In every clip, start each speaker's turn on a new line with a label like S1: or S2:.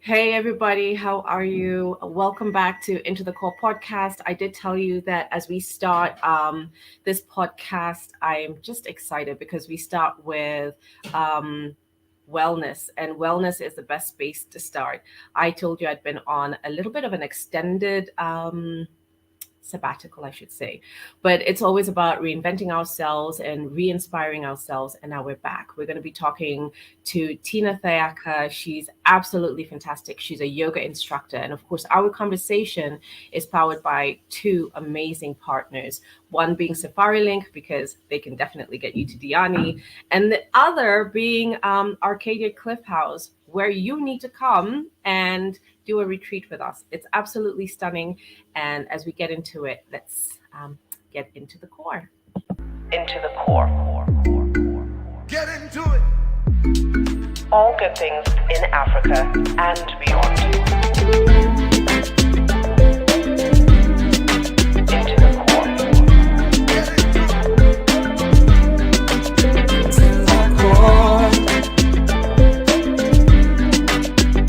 S1: Hey everybody, how are you? Welcome back to Into the Core podcast. I did tell you that as we start this podcast, I'm just excited because we start with um, wellness, and wellness is the best space to start. I told you I'd been on a little bit of an extended sabbatical, I should say. But it's always about reinventing ourselves and re inspiring ourselves. And now we're back. We're going to be talking to Tina Thayaka. She's absolutely fantastic. She's a yoga instructor. And of course, our conversation is powered by two amazing partners, one being Safarilink, because they can definitely get you to Diani, and the other being Arcadia Cliff House, where you need to come and do a retreat with us. It's absolutely stunning. And as we get into it, let's get into the core. Into the core.
S2: Get into it.
S1: All good things in Africa and beyond. Into the core.
S2: Into the core.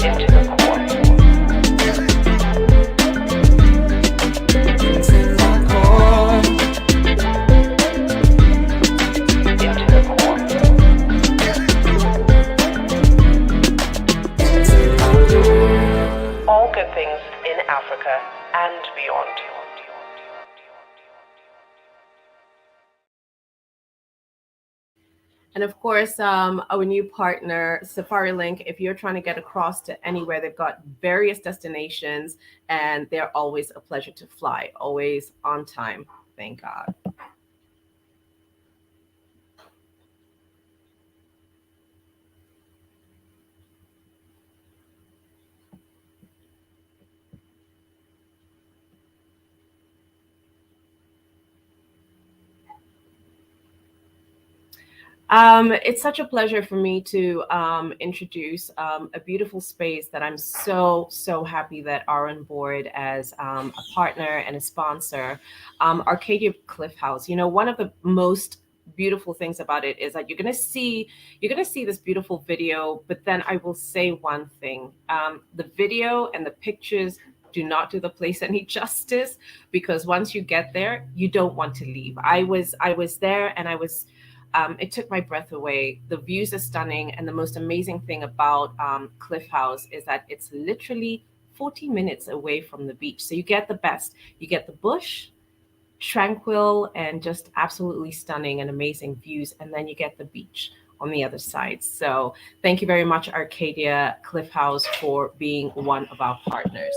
S1: Into the core.
S2: Into the core.
S1: Into the core. All good things in Africa and beyond. And of course, our new partner, Safarilink, if you're trying to get across to anywhere, they've got various destinations and they're always a pleasure to fly, always on time. Thank God. It's such a pleasure for me to introduce a beautiful space that I'm so happy that are on board as a partner and a sponsor, Arcadia Cliff House. You know, one of the most beautiful things about it is that you're gonna see this beautiful video, but then I will say one thing: the video and the pictures do not do the place any justice, because once you get there, you don't want to leave. I was there, and it took my breath away. The views are stunning, and the most amazing thing about Cliff House is that it's literally 40 minutes away from the beach. So you get the best. You get the bush, tranquil, and just absolutely stunning and amazing views, and then you get the beach on the other side. So thank you very much, Arcadia Cliff House, for being one of our partners.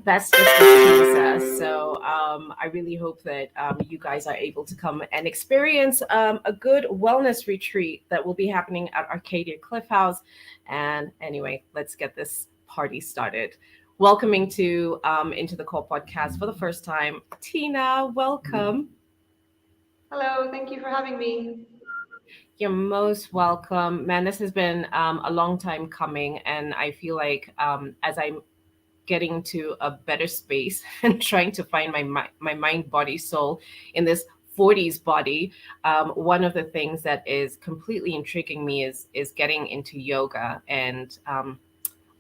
S1: That's just a teaser. So I really hope that you guys are able to come and experience a good wellness retreat that will be happening at Arcadia Cliff House. And anyway, let's get this party started. Welcoming to Into the Core podcast for the first time, Tina. Welcome.
S3: Hello, thank you for having me.
S1: You're most welcome, man. This has been a long time coming, and I feel like as I'm getting to a better space and trying to find my mind, body, soul in this 40s body. One of the things that is completely intriguing me is getting into yoga and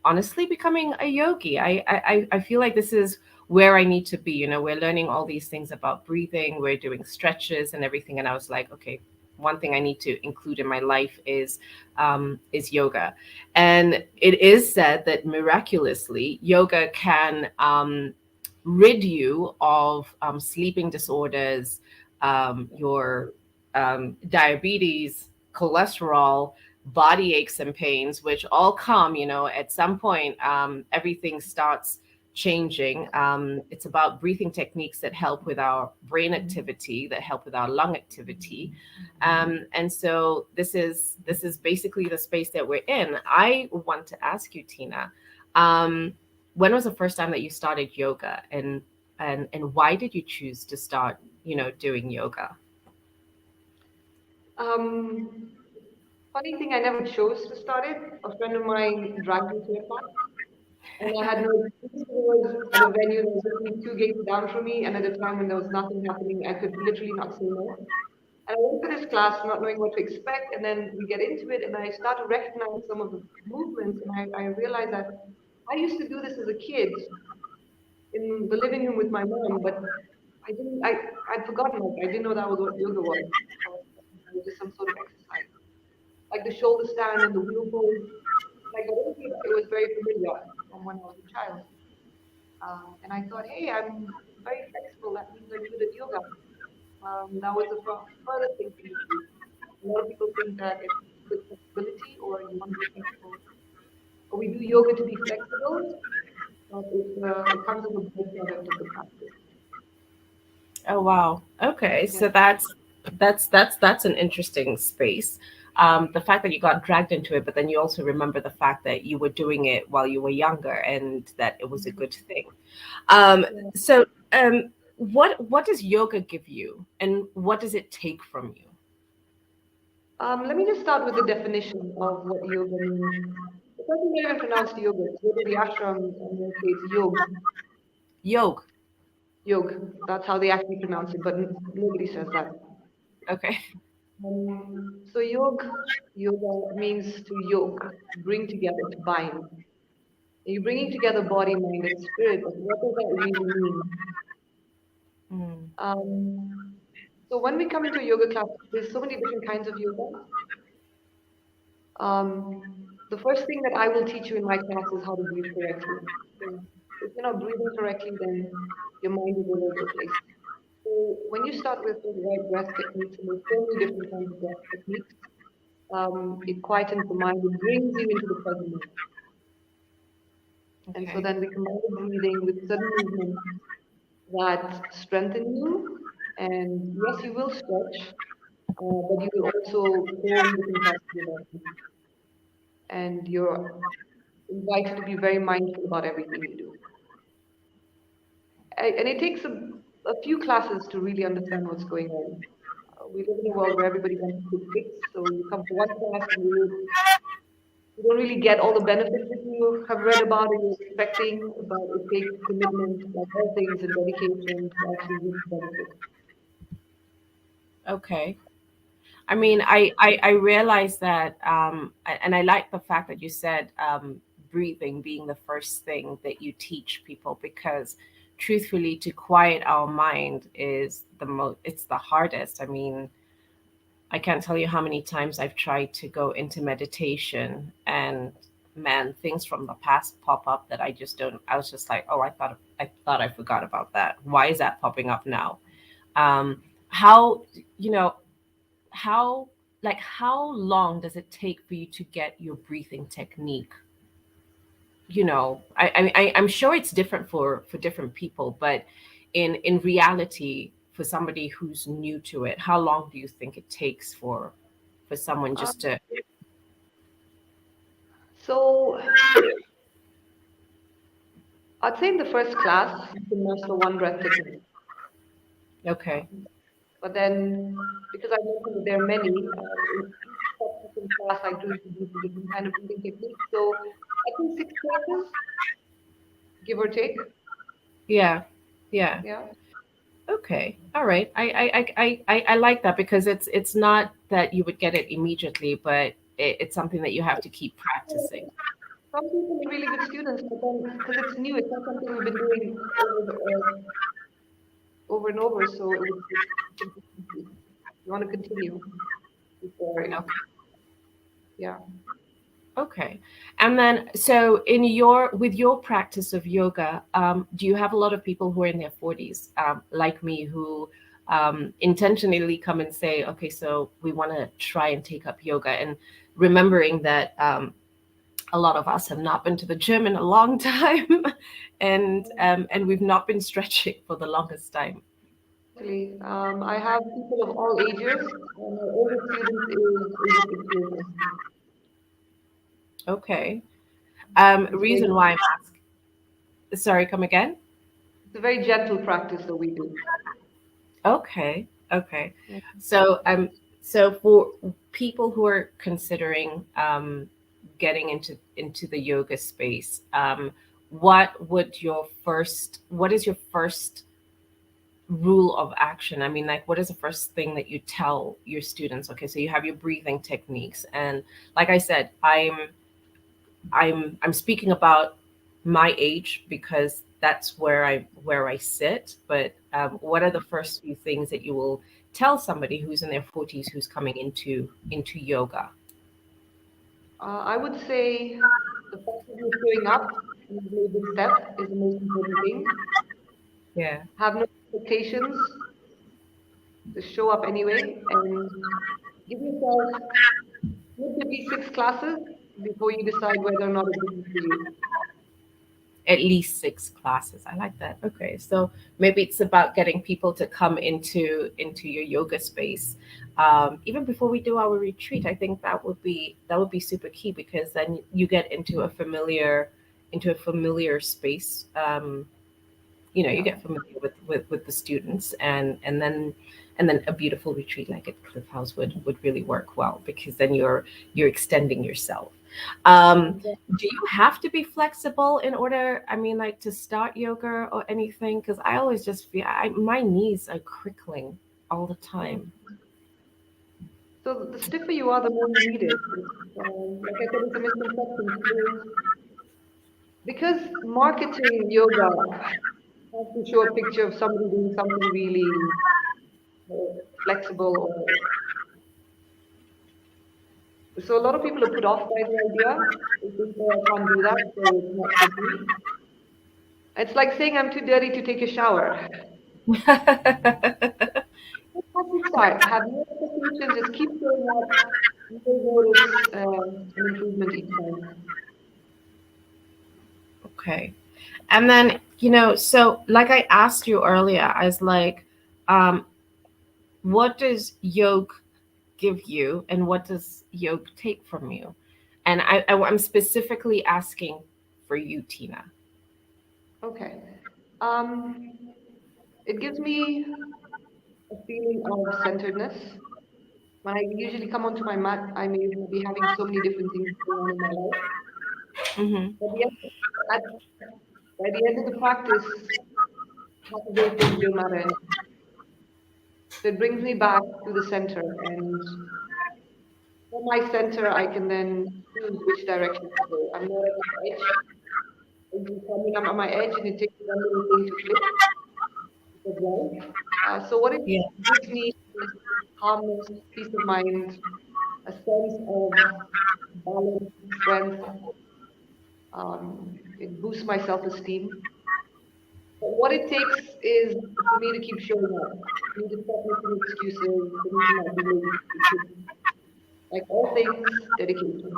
S1: honestly becoming a yogi. I feel like this is where I need to be. You know, we're learning all these things about breathing, we're doing stretches and everything, and I was like, okay, one thing I need to include in my life is yoga. And it is said that miraculously yoga can rid you of sleeping disorders, your diabetes, cholesterol, body aches and pains, which all come, at some point, everything starts changing. It's about breathing techniques that help with our brain activity, that help with our lung activity. And so this is basically the space that we're in. I want to ask you, Tina, um, when was the first time that you started yoga, and why did you choose to start, doing yoga?
S3: Um, Funny thing, I never chose to start it. A friend of mine dragged me to a class, and I had no excuse. It was at a venue that was literally two gates down from me, and at a time when there was nothing happening, I could literally not say no. And I went to this class not knowing what to expect, and then we get into it, and I start to recognize some of the movements, and I realized that I used to do this as a kid in the living room with my mom, but I'd forgotten, like, I didn't know that was what yoga was. I was it was just some sort of exercise, like the shoulder stand and the wheel pose. Like, I don't think it was very familiar from when I was a child. And I thought, hey, I'm very flexible. That means I'm good at yoga. That was the further thing for me to do. A lot of people think that it's good flexibility or you want to be flexible. Or we do yoga to be flexible, but it comes as a byproduct of the practice.
S1: Oh wow. Okay.
S3: Yeah.
S1: So that's an interesting space. The fact that you got dragged into it, but then you also remember the fact that you were doing it while you were younger and that it was a good thing. Um,
S3: Yeah.
S1: so what does yoga give you, and what does it take from you?
S3: Let me just start with the definition of what yoga means. The person not even pronounced yoga. If you go to the ashrams and they say it's yog,
S1: Yoga.
S3: yog. That's how they actually pronounce it, but nobody says that.
S1: Okay.
S3: So yoga means to yoke, to bring together, to bind. You're bringing together body, mind, and spirit. But what does that really mean?
S1: Mm,
S3: Um, so when we come into a yoga class, there's so many different kinds of yoga. The first thing that I will teach you in my class is how to breathe correctly. So if you're not breathing correctly, then your mind is all over the place. So when you start with the right breath techniques, and there's so many different kinds of breath techniques, it quietens the mind, it brings you into the present moment. And so
S1: okay.
S3: then we combine the breathing with certain movements that strengthen you. And yes, you will stretch, but you will also hold the contrast of your body. And you're invited to be very mindful about everything you do. And it takes a few classes to really understand what's going on. We live in a world where everybody wants a quick fix. So you come to one class and you don't really get all the benefits that you have read about or you're expecting, but it takes commitment, like all things, and dedication to actually reach benefit.
S1: Okay. I mean, I realize that, and I like the fact that you said breathing being the first thing that you teach people, because truthfully, to quiet our mind is it's the hardest. I mean, I can't tell you how many times I've tried to go into meditation, and man, things from the past pop up that I just don't. I was just like, oh, I thought I forgot about that. Why is that popping up now? How you know how how long does it take for you to get your breathing technique? I'm sure it's different for different people, but in reality, for somebody who's new to it, how long do you think it takes for someone
S3: Uh,
S1: just to?
S3: so I'd say in the first class, you can master one breath technique.
S1: Okay.
S3: Um, but then, because I mentioned that there are many, in each subsequent class, I do introduce a different kind of breathing technique. So I think six classes, give or take.
S1: Yeah. Yeah.
S3: Yeah.
S1: Okay. All right. I like that, because it's not that you would get it immediately, but it's something that you have to keep practicing.
S3: Some people are really good students, but then because it's new, it's not something we've been doing over and over. So it would take consistency. You want to continue before, yeah.
S1: Okay. And then, so in your with your practice of yoga, do you have a lot of people who are in their 40s, like me, who intentionally come and say, okay, so we want to try and take up yoga? And remembering that a lot of us have not been to the gym in a long time, and we've not been stretching for the longest time.
S3: Actually, I have people of all ages, and my oldest student is a 6 years.
S1: Okay.
S3: It's very,
S1: Reason why I'm asking. Sorry, come again.
S3: it's a very gentle practice that we do.
S1: Okay. Okay.
S3: Yeah.
S1: So for people who are considering getting into the yoga space, what is your first rule of action? I mean, like, what is the first thing that you tell your students? Okay, so you have your breathing techniques, and like I said, I'm speaking about my age because that's where I sit. But what are the first few things that you will tell somebody who's in their 40s who's coming into yoga?
S3: I would say the fact that you're showing up in the little step is the most important thing.
S1: Yeah.
S3: Have no expectations, just show up anyway, and give yourself maybe 6 classes before you decide whether or not it is for you.
S1: At least 6 classes. I like that. Okay, so maybe it's about getting people to come into your yoga space even before we do our retreat. I think that would be super key, because then you get into a familiar space. You
S3: Yeah.
S1: get familiar with the students, and then a beautiful retreat like at Cliff House would really work well, because then you're extending yourself. um do you have to be flexible in order, I mean, like, to start yoga or anything? Because I always just feel my knees are crickling all the time.
S3: So the stiffer you are, the more you need it. Like I said, it's a misconception. So because marketing yoga has to show a picture of somebody doing something really flexible, or so a lot of people are put off by the idea. They think, oh, I can't do that, so it's not for me. It's like saying I'm too dirty to take a shower. Just have to start. Have no expectations. Just keep showing up. You will notice an improvement each time.
S1: Okay. And then, so like I asked you earlier, I was like, um, what does yoga give you, and what does yoga take from you? And I'm specifically asking for you, Tina.
S3: Okay. Um, it gives me a feeling of centeredness. When I usually come onto my mat, I may be having so many different things going on in my life.
S1: Hmm.
S3: But at, by the end of the practice, half of those things don't matter anymore. So it brings me back to the center. And from my center, I can then choose which direction to go. I'm not at my edge. I'm at my edge, and it takes one little thing to flip as well. So what it
S1: Yeah.
S3: gives me is calmness, peace of mind, a sense of balance, strength. It boosts my self-esteem. But what it takes is for me to keep showing up, for me to stop making excuses, for me to not be lazy. Like all things, dedication.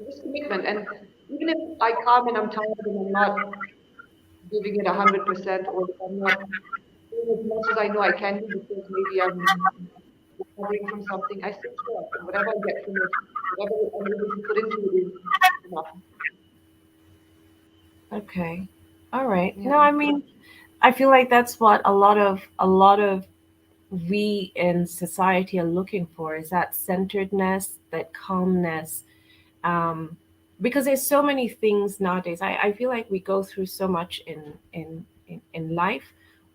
S3: Just commitment. And even if I come and I'm tired and I'm not giving it 100%, or if I'm not doing as much as I know I can do because maybe I'm recovering from something, I still show up. And whatever I get from it, whatever I'm able to put into it is enough.
S1: Okay. All right. No,
S3: Yeah.
S1: I mean, I feel like that's what a lot of we in society are looking for, is that centeredness, that calmness. Um, because there's so many things nowadays. I feel like we go through so much in life,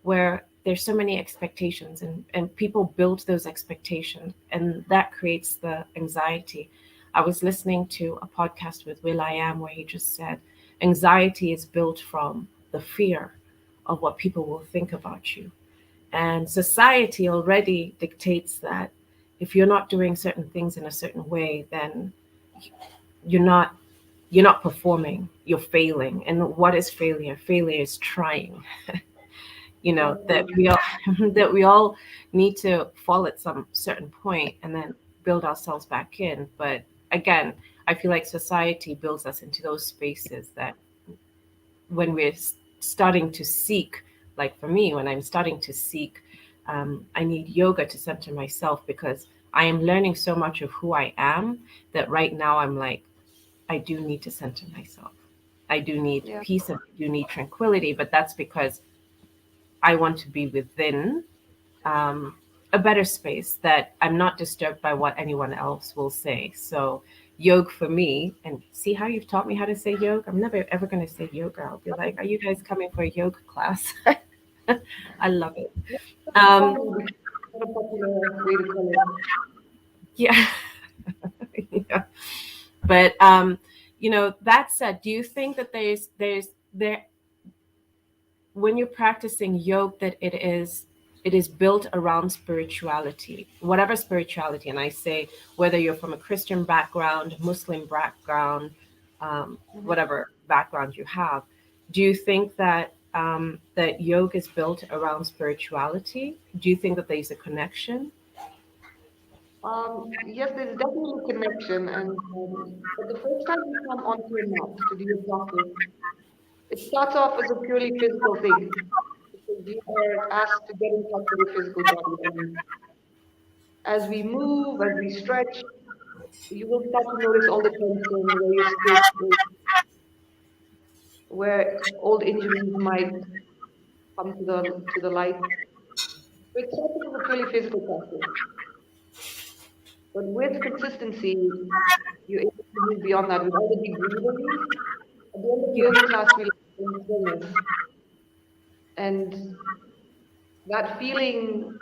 S1: where there's so many expectations, and people build those expectations, and that creates the anxiety. I was listening to a podcast with Will I Am, where he just said anxiety is built from the fear of what people will think about you. And society already dictates that if you're not doing certain things in a certain way, then you're not you're not performing, you're failing. And what is failure? Failure is trying. That
S3: Exactly.
S1: we all that we all need to fall at some certain point and then build ourselves back in. But again, I feel like society builds us into those spaces that when we're starting to seek, like for me, when I'm starting to seek, I need yoga to center myself because I am learning so much of who I am that right now I'm like, I do need to center myself. I do need
S3: Yeah.
S1: peace and I do need tranquility, but that's because I want to be within um, a better space that I'm not disturbed by what anyone else will say. So, yoga for me, and see how you've taught me how to say yoga. I'm never ever going to say yoga. I'll be like, are you guys coming for a yoga class? I love it. Um,
S3: Probably because it's not a popular way to call it.
S1: yeah. Yeah. But that said, do you think that there when you're practicing yoga that it is built around spirituality, whatever spirituality, and I say whether you're from a Christian background, Muslim background,
S3: Mhm.
S1: whatever background you have, do you think that yoga is built around spirituality? Do you think that there's a connection?
S3: Yes, there's definitely a connection, and but the first time you come onto a mat to do your practice, it starts off as a purely physical thing because you are asked to get in touch with your physical body, and as we move, as we stretch, you will start to notice all the tension where your stiff, where old injuries might come to the light. So it starts off as a purely physical practice, but with consistency, you're able to move beyond that with all the deep breathing. At the end of the
S1: Yeah.
S3: yoga class, we learn stillness. And that feeling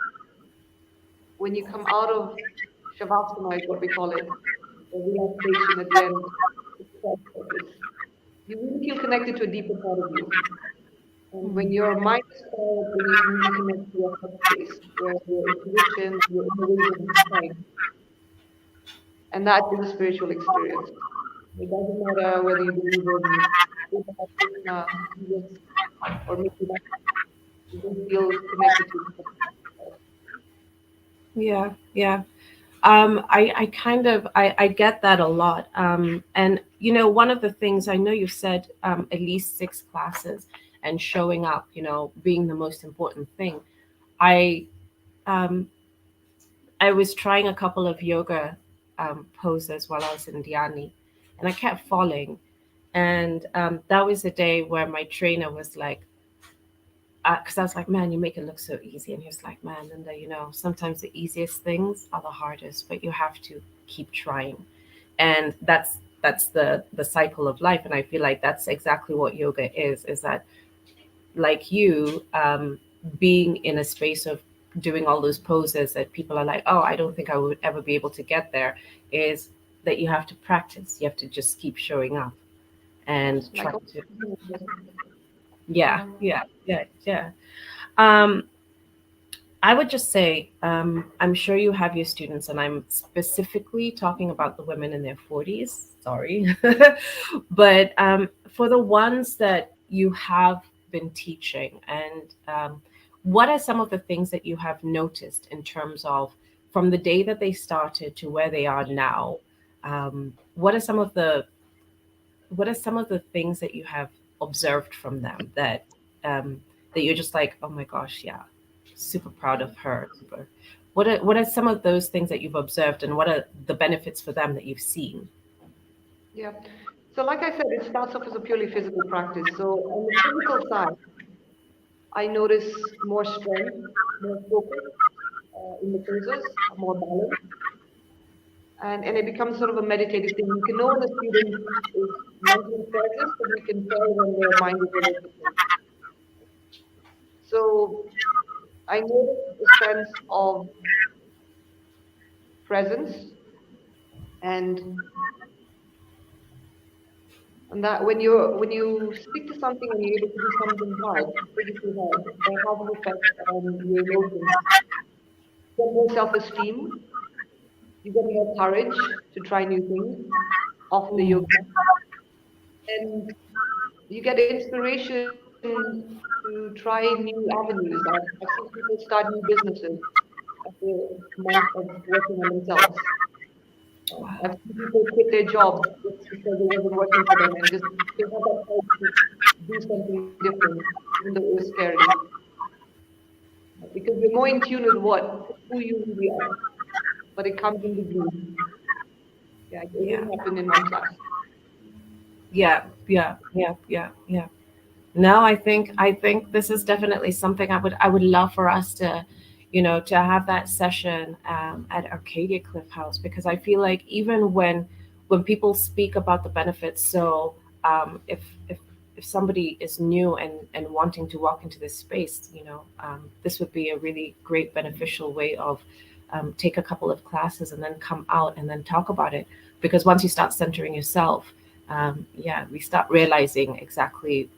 S3: when you come out of Shavasana is what we call it, the relaxation at the end, it's quite focus. You really feel connected to a deeper part of you. And when your mind is quiet, then you can really connect to your heart space, where your intuition, your inner wisdom is quiet. And that is a spiritual experience. It doesn't matter whether you believe in Buddha, Krishna, Jesus, or maybe not, you just feel connected to yourself.
S1: Yeah, yeah. I kind of I get that a lot. And one of the things I know you said at least 6 classes and showing up, being the most important thing. I um, I was trying a couple of yoga poses while I was in Dhyani, and I kept falling. And that was the day where my trainer was like, because I was like, man, you make it look so easy. And he was like, man, Linda, sometimes the easiest things are the hardest, but you have to keep trying. And that's the cycle of life. And I feel like that's exactly what yoga is that like you being in a space of doing all those poses that people are like, oh, I don't think I would ever be able to get there, is that you have to practice. You have to just keep showing up and try
S3: Like, oh,
S1: to, yeah,
S3: yeah.
S1: yeah. um I would just say, I'm sure you have your students, and I'm specifically talking about the women in their 40s. Sorry. But for the ones that you have been teaching, and what are some of the things that you have noticed in terms of from the day that they started to where they are now? What are some of the things that you have observed from them um, that you're just like, oh my gosh, yeah, super proud of her. Super. What are some of those things that you've observed, and what are the benefits for them that you've seen?
S3: Yeah. So, like I said, it starts off as a purely physical practice. So, on the physical side, I notice more strength, more focus in the poses, more balance, and it becomes sort of a meditative thing. You can know when a student is mentally focused, and you can tell when their mind is a little different. So, I notice a sense of presence, and and that when you stick to something and you're able to do something hard, physically hard, that has an effect on your emotions. You get more self-esteem, you get more courage to try new things off the
S1: Mm.
S3: yoga, and you get inspiration to try new avenues. I've seen people start new businesses after months of working on themselves.
S1: Wow.
S3: I've seen people quit their jobs just because it wasn't working for them and just they have that urge to do something different, even though it was scary. Because we're more in tune with who you really are, but it comes in degrees. Yeah, it
S1: Yeah.
S3: didn't happen in one class.
S1: Yeah. Yeah. Yeah. Yeah. Yeah. No, I think this is definitely something I would love for us to, to have that session at Arcadia Cliff House, because I feel like even when people speak about the benefits, so if if somebody is new and wanting to walk into this space, this would be a really great beneficial way of take a couple of classes and then come out and then talk about it, because once you start centering yourself, yeah, we start realizing exactly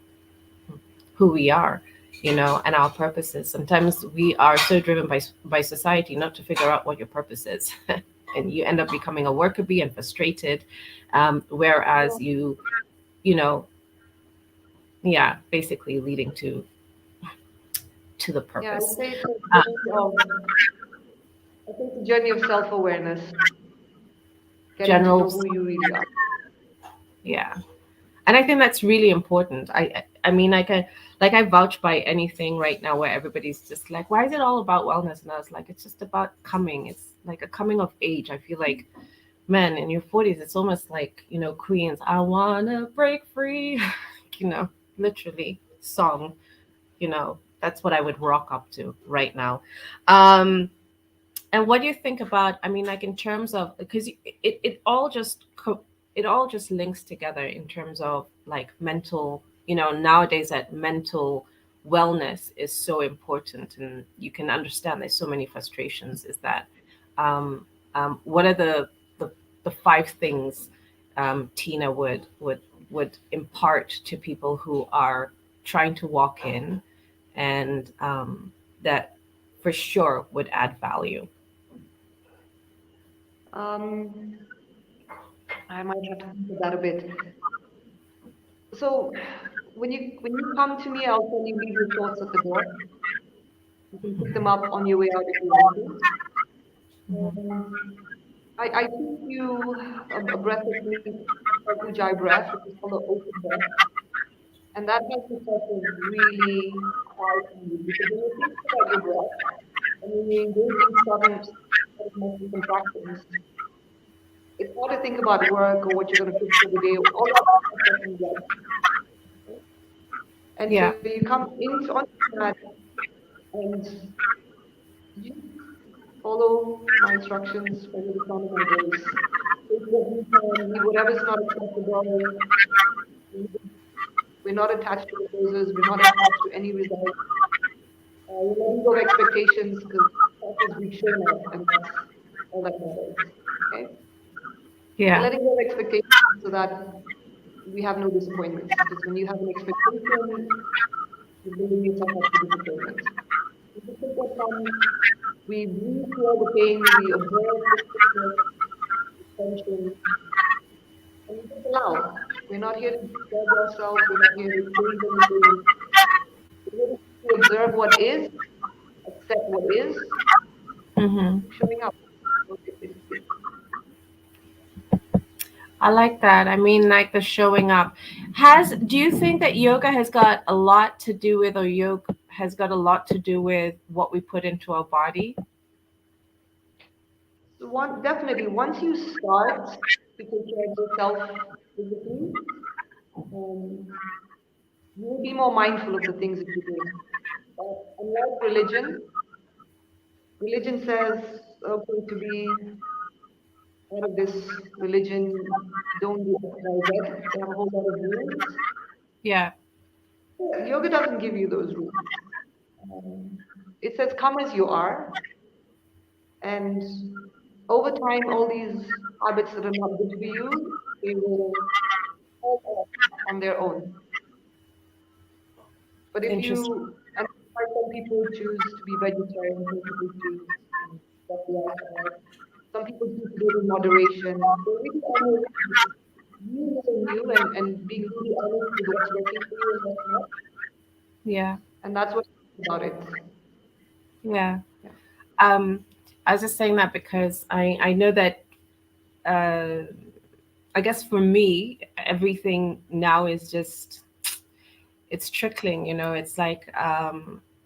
S1: who we are, and our purposes. Sometimes we are so driven by society not to figure out what your purpose is, and you end up becoming a worker bee and frustrated, whereas
S3: Yeah,
S1: you know, yeah, basically leading to the
S3: yeah, I'd
S1: purpose.
S3: say it's a
S1: Uh,
S3: journey of, I think it's a journey of self-awareness, getting to
S1: General,
S3: know who you really are.
S1: yeah, and I think that's really important. I mean, I vouch by anything right now where everybody's just like, why is it all about wellness? And I was like, it's just about coming. It's like a coming of age. I feel like, man, in your 40s, it's almost like, Queens, I wanna break free, you know, literally song, that's what I would rock up to right now. Um, and what do you think about, I mean, like in terms of, because it all just links together in terms of like mental, nowadays that mental wellness is so important, and you can understand there's so many frustrations. Is that um, what are the the five things Tina would impart to people who are trying to walk in, and that for sure would add value?
S3: Um, I might have to think of that a bit. So when you come to me, I'll tell you leave your thoughts at the door. You can pick them up on your way out if you want to. Um, I teach you a breath technique called Ujjayi breath, which is called the open breath. And that has the effect of really quieting you. Because when you're thinking about your breath, and when you're engaging sudden muscle contractions, it's hard to think about work or what you're going to cook for the day. All that stuff doesn't get. And so
S1: Yeah.
S3: you come into onto that and you follow my instructions, follow the sound of my voice. Take what you can, leave whatever's not acceptable. We're not attached to proposals. We're not attached to any results. We're letting go of expectations because as we've shown up, and that's all that matters. Okay? We're
S1: Yeah.
S3: letting go of expectations so that we have no disappointments. Because when you have an expectation, you're building yourself up for disappointment. We just take what comes, we breathe through all the pain, we observe the sickness, the tension, and we just allow. We're not here to judge ourselves, we're not here to change anything. We're here to observe what is, accept what is,
S1: Hmm.
S3: keep showing up. Basically.
S1: I like that. I mean, like the showing up. Do you think that yoga has got a lot to do with, or yoga has got a lot to do with what we put into our body?
S3: So definitely, once you start to take care of yourself physically, um, you will be more mindful of the things that you're doing. Unlike religion says, okay, to be part of this religion, don't do X, Y, Z. They have a whole lot of rules.
S1: Yeah.
S3: Yoga doesn't give you those rules. Um, it says, come as you are. And over time, all these habits that are not good for you, they will fall off on their own. But if
S1: Interesting.
S3: you, and that's why some people choose to be vegetarian, some people choose that lifestyle, some people choose to do it in moderation. So really almost you knowing you and being really honest with what's working for you and what's not.
S1: Yeah.
S3: And that's what's about it.
S1: Yeah.
S3: Yeah.
S1: Um, I was just saying that because I know that I guess for me, everything now is just it's trickling. It's like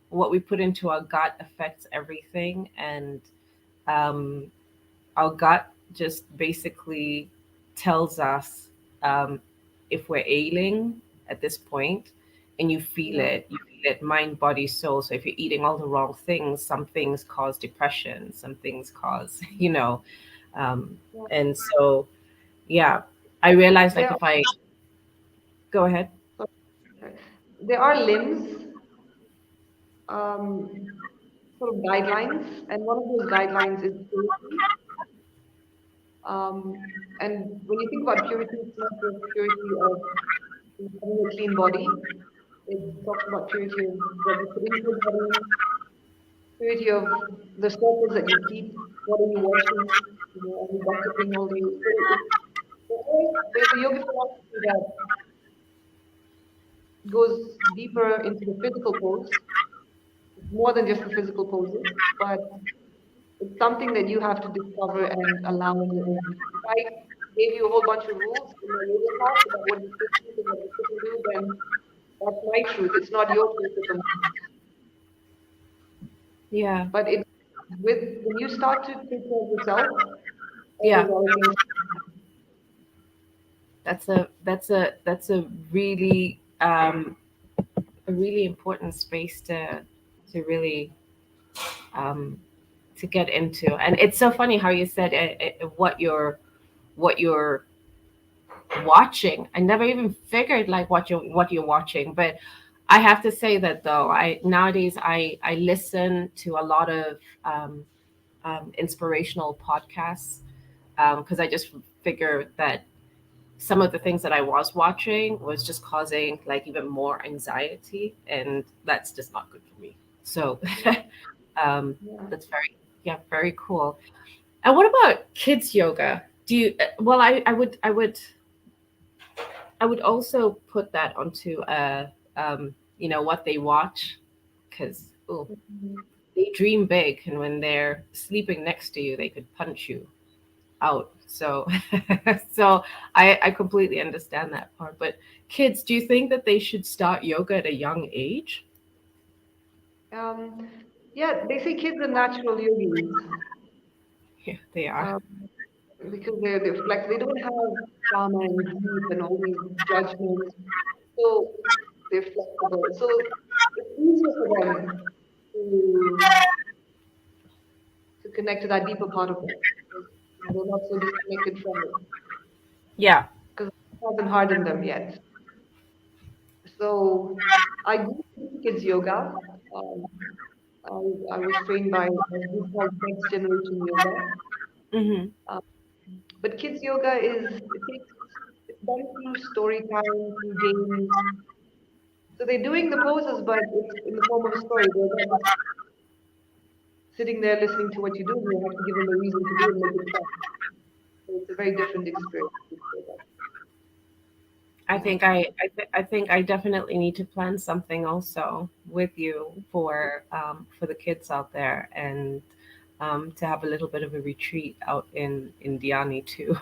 S1: what we put into our gut affects everything, and um, our gut just basically tells us um, if we're ailing at this point, and
S3: Yeah.
S1: you feel it mind, body, soul. So if you're eating all the wrong things, some things cause depression, some things cause, um,
S3: Yeah.
S1: and so, yeah, I realized like
S3: There,
S1: if I go ahead.
S3: sorry. There are limbs, um, sort of guidelines, and one of those guidelines is purity. And when you think about purity, it's not just purity of having a clean body. It talks about purity of what you put into your body, purity of the circles that you keep. What are you watching? Are you gossiping all day? There's a yoga philosophy that goes deeper into the physical pose. It's more than just the physical poses, but it's something that you have to discover and allow in your own. If I gave you a whole bunch of rules in my yoga class about what you should do and what you shouldn't do, then that's my truth. It's not your truth at the moment.
S1: Yeah,
S3: But it with when you start to take care of yourself, all
S1: yeah,
S3: those other things.
S1: that's a really important space to really um, to get into. And it's so funny how you said what you're watching. I never even figured like what you're watching. But I have to say that though, I nowadays I listen to a lot of inspirational podcasts because I just figure that some of the things that I was watching was just causing like even more anxiety, and that's just not good for me. So um,
S3: Yeah.
S1: that's very cool. And what about kids yoga? Do you? Well, I would also put that onto what they watch, because
S3: Mhm.
S1: they dream big, and when they're sleeping next to you, they could punch you out. So, so I completely understand that part. But kids, do you think that they should start yoga at a young age?
S3: Um, yeah, they say kids are natural yogis
S1: Yeah, they are.
S3: um, because they're flex. They don't have trauma and grief and all these judgments, so they're flexible. So it's easier for them to to connect to that deeper part of them because they're not so disconnected from it
S1: Yeah.
S3: because it hasn't hardened them yet. So I do kids yoga. Um, I was trained by a group called Next Generation Yoga.
S1: Hmm.
S3: Um, but kids yoga it's done through story time, through games. So they're doing the poses, but it's in the form of a story. They're not just sitting there listening to what you do. You have to give them a reason to do it, make it fun. So it's a very different experience. Kids yoga.
S1: I
S3: Yeah.
S1: think I definitely need to plan something also with you for the kids out there, and to have a little bit of a retreat out in Diani too.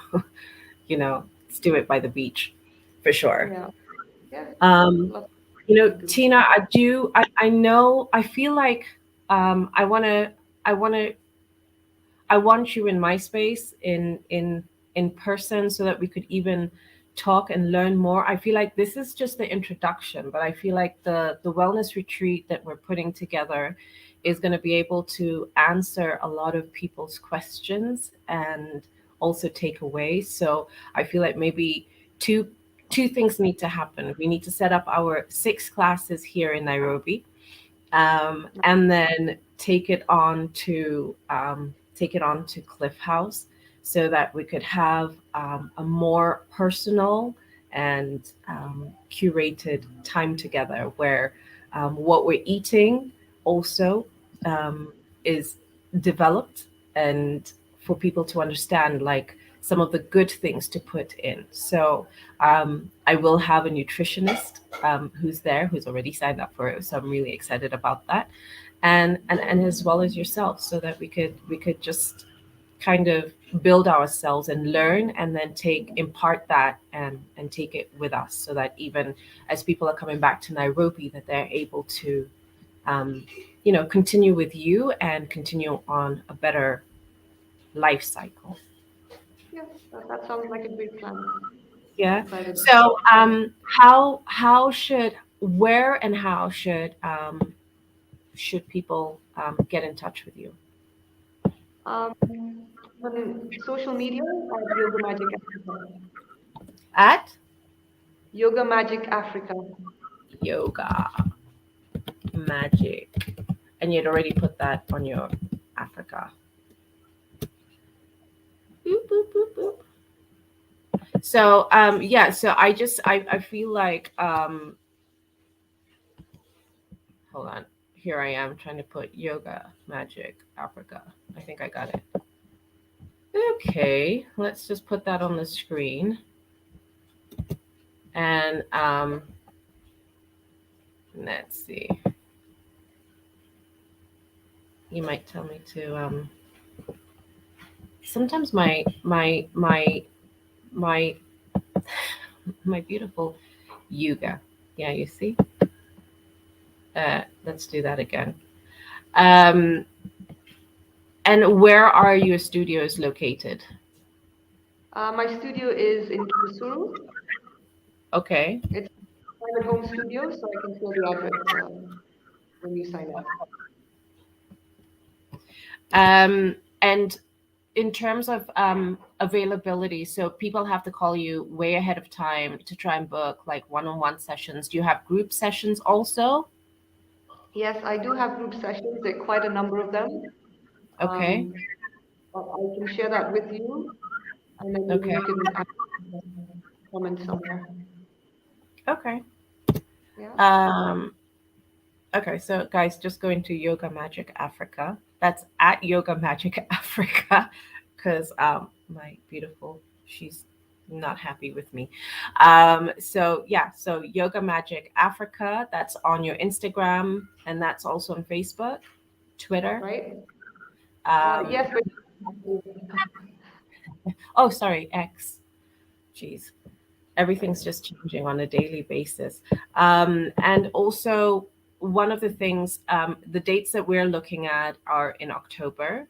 S1: Let's do it by the beach for sure.
S3: Yeah. Yeah.
S1: Um,
S3: Lots to do.
S1: Tina, I know, I feel like I I want to, I want you in my space in person so that we could even talk and learn more. I feel like this is just the introduction, but I feel like the wellness retreat that we're putting together is going to be able to answer a lot of people's questions and also takeaways. So I feel like maybe two two things need to happen. We need to set up our 6 classes here in Nairobi, and then take it on to Cliff House, so that we could have a more personal and curated time together, where what we're eating also um, is developed, and for people to understand like some of the good things to put in. So I will have a nutritionist who's there, who's already signed up for it. So I'm really excited about that, and as well as yourself, so that we could just kind of build ourselves and learn, and then impart that and take it with us, so that even as people are coming back to Nairobi, that they're able to um, continue with you and continue on a better life cycle.
S3: Yes, that sounds like a great plan.
S1: Yeah.
S3: Excited.
S1: So how should where and how should people get in touch with you?
S3: Um, on social media at Yoga Magic Africa.
S1: At
S3: Yoga Magic Africa.
S1: Yoga Magic. And you'd already put that on your Africa. Boop, boop, boop, boop. So yeah, so I feel like hold on. Here I am trying to put Yoga Magic Africa. I think I got it. Okay, let's just put that on the screen. And let's see. You might tell me to sometimes my my beautiful Yuga. Yeah, you see? Let's do that again. Um, and where are your studios located?
S3: My studio is in Kisuru.
S1: Okay.
S3: It's a private home studio, so I can share the address when you sign up.
S1: And in terms of availability, so people have to call you way ahead of time to try and book like one-on-one sessions. Do you have group sessions also?
S3: Yes, I do have group sessions. There are quite a number of them.
S1: Okay.
S3: But I can share that with you, and then maybe
S1: Okay.
S3: you can comment somewhere.
S1: Okay.
S3: Yeah.
S1: Okay, so guys, just go into Yoga Magic Africa. That's at Yoga Magic Africa, because my beautiful, she's not happy with me. So yeah, so Yoga Magic Africa, that's on your Instagram, and that's also on Facebook, Twitter.
S3: Right?
S1: Um,
S3: Yes, but
S1: oh, sorry, X. Jeez, everything's just changing on a daily basis. And also, one of the things, the dates that we're looking at are in October.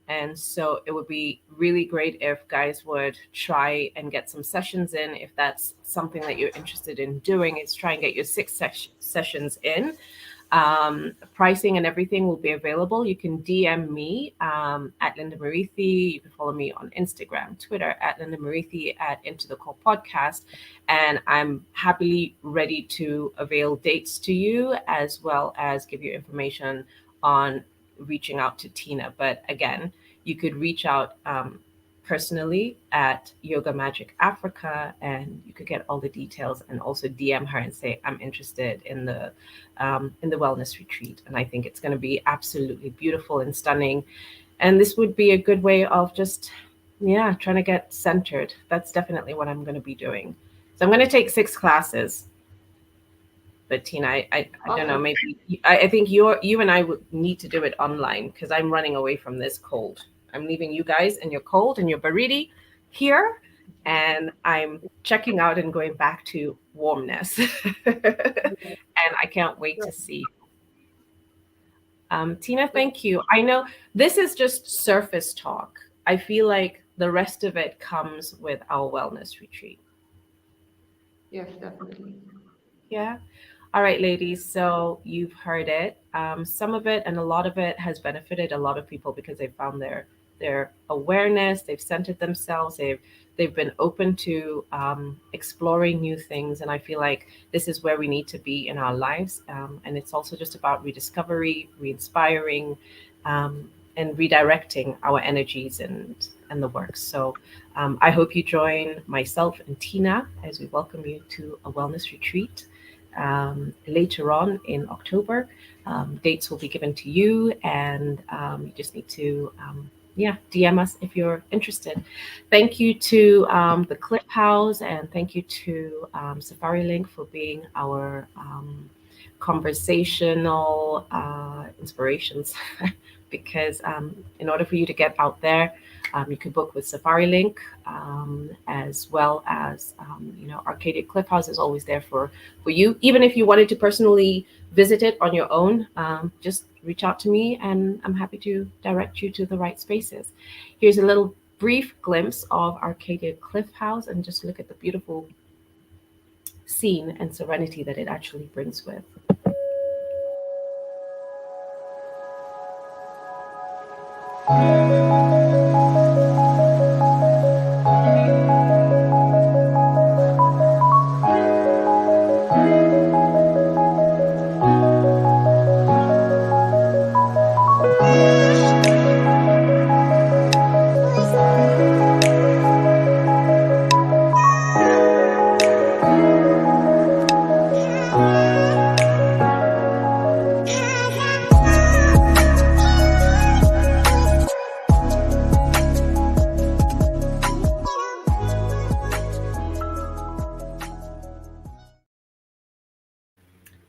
S1: And so it would be really great if guys would try and get some sessions in. If that's something that you're interested in doing, is try and get your sessions in. Pricing and everything will be available. You can DM me at Linda Marithi. You can follow me on Instagram, Twitter at Linda Marithi at Into the Call Podcast. And I'm happily ready to avail dates to you, as well as give you information on reaching out to Tina. But again, you could reach out personally at Yoga Magic Africa, and you could get all the details, and also DM her and say, I'm interested in the wellness retreat, and I think it's going to be absolutely beautiful and stunning. And this would be a good way of just trying to get centered. That's definitely what I'm going to be doing. So I'm going to take 6 classes. But Tina, I don't know,
S3: awesome.
S1: maybe I think you and I would need to do it online, because I'm running away from this cold. I'm leaving you guys in your cold and your baridi here, and I'm checking out and going back to warmness. And I can't wait to see. Tina, thank you. I know this is just surface talk. I feel like the rest of it comes with our wellness retreat.
S3: Yes, definitely.
S1: Yeah. All right, ladies. So you've heard it. Some of it and a lot of it has benefited a lot of people, because they found their awareness. They've centered themselves. They've been open to exploring new things, and I feel like this is where we need to be in our lives. And it's also just about rediscovery, re-inspiring, and redirecting our energies and the work. So I hope you join myself and Tina as we welcome you to a wellness retreat later on in October. Dates will be given to you, and you just need to DM us if you're interested. Thank you to the Clip House, and thank you to Safarilink for being our conversational inspirations. Because in order for you to get out there, You could book with Safarilink, as well as Arcadia Cliff House is always there for you. Even if you wanted to personally visit it on your own, just reach out to me, and I'm happy to direct you to the right spaces. Here's a little brief glimpse of Arcadia Cliff House, and just look at the beautiful scene and serenity that it actually brings with.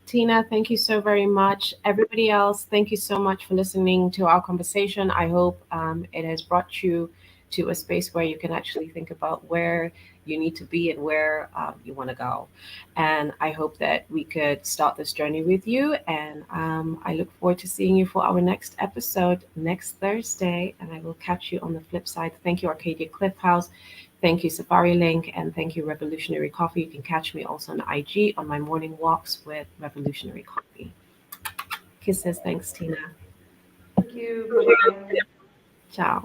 S1: Tina, thank you so very much. Everybody else, thank you so much for listening to our conversation. I hope it has brought you to a space where you can actually think about where you need to be and where you want to go. And I hope that we could start this journey with you. And I look forward to seeing you for our next episode next Thursday. And I will catch you on the flip side. Thank you, Arcadia Cliff House. Thank you, Safari Link, and thank you, Revolutionary Coffee. You can catch me also on IG on my morning walks with Revolutionary Coffee. Kisses. Thanks, Tina.
S3: Thank you. Bye bye.
S1: Ciao.